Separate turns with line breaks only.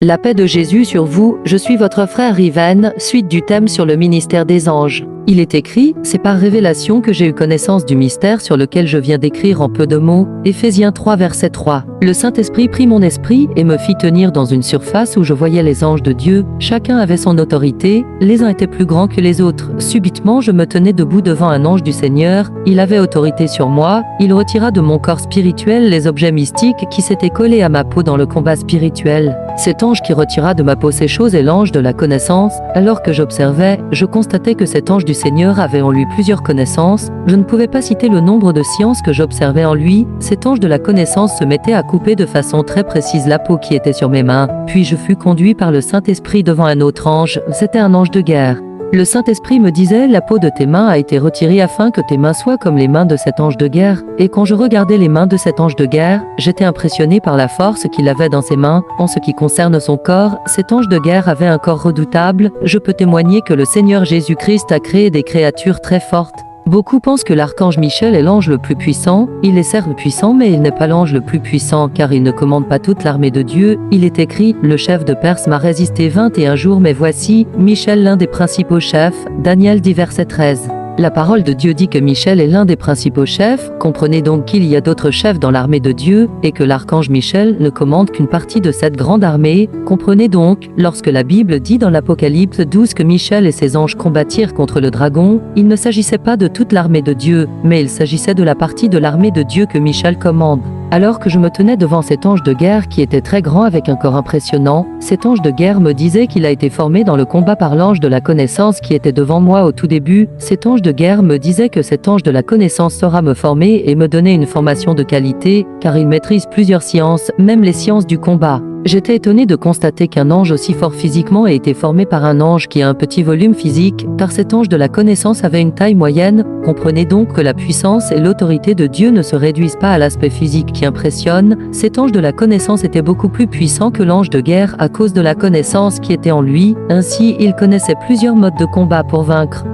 La paix de Jésus sur vous, je suis votre frère Ivan, suite du thème sur le ministère des anges. Il est écrit, c'est par révélation que j'ai eu connaissance du mystère sur lequel je viens d'écrire en peu de mots, Éphésiens 3 verset 3. Le Saint-Esprit prit mon esprit et me fit tenir dans une surface où je voyais les anges de Dieu, chacun avait son autorité, les uns étaient plus grands que les autres. Subitement je me tenais debout devant un ange du Seigneur, il avait autorité sur moi, il retira de mon corps spirituel les objets mystiques qui s'étaient collés à ma peau dans le combat spirituel. Cet ange qui retira de ma peau ces choses est l'ange de la connaissance. Alors que j'observais, je constatais que cet ange du Seigneur avait en lui plusieurs connaissances. Je ne pouvais pas citer le nombre de sciences que j'observais en lui. Cet ange de la connaissance se mettait à couper de façon très précise la peau qui était sur mes mains. Puis je fus conduit par le Saint-Esprit devant un autre ange. C'était un ange de guerre. Le Saint-Esprit me disait, la peau de tes mains a été retirée afin que tes mains soient comme les mains de cet ange de guerre. Et quand je regardais les mains de cet ange de guerre, j'étais impressionné par la force qu'il avait dans ses mains. En ce qui concerne son corps, cet ange de guerre avait un corps redoutable. Je peux témoigner que le Seigneur Jésus-Christ a créé des créatures très fortes. Beaucoup pensent que l'archange Michel est l'ange le plus puissant. Il est certes puissant, mais il n'est pas l'ange le plus puissant, car il ne commande pas toute l'armée de Dieu. Il est écrit, le chef de Perse m'a résisté 21 jours, mais voici, Michel l'un des principaux chefs. Daniel 10 verset 13. La parole de Dieu dit que Michel est l'un des principaux chefs, comprenez donc qu'il y a d'autres chefs dans l'armée de Dieu, et que l'archange Michel ne commande qu'une partie de cette grande armée. Comprenez donc, lorsque la Bible dit dans l'Apocalypse 12 que Michel et ses anges combattirent contre le dragon, il ne s'agissait pas de toute l'armée de Dieu, mais il s'agissait de la partie de l'armée de Dieu que Michel commande. Alors que je me tenais devant cet ange de guerre qui était très grand avec un corps impressionnant, cet ange de guerre me disait qu'il a été formé dans le combat par l'ange de la connaissance qui était devant moi au tout début. Cet ange de guerre me disait que cet ange de la connaissance saura me former et me donner une formation de qualité, car il maîtrise plusieurs sciences, même les sciences du combat. J'étais étonné de constater qu'un ange aussi fort physiquement ait été formé par un ange qui a un petit volume physique, car cet ange de la connaissance avait une taille moyenne. Comprenez donc que la puissance et l'autorité de Dieu ne se réduisent pas à l'aspect physique qui impressionne. Cet ange de la connaissance était beaucoup plus puissant que l'ange de guerre à cause de la connaissance qui était en lui. Ainsi, il connaissait plusieurs modes de combat pour vaincre.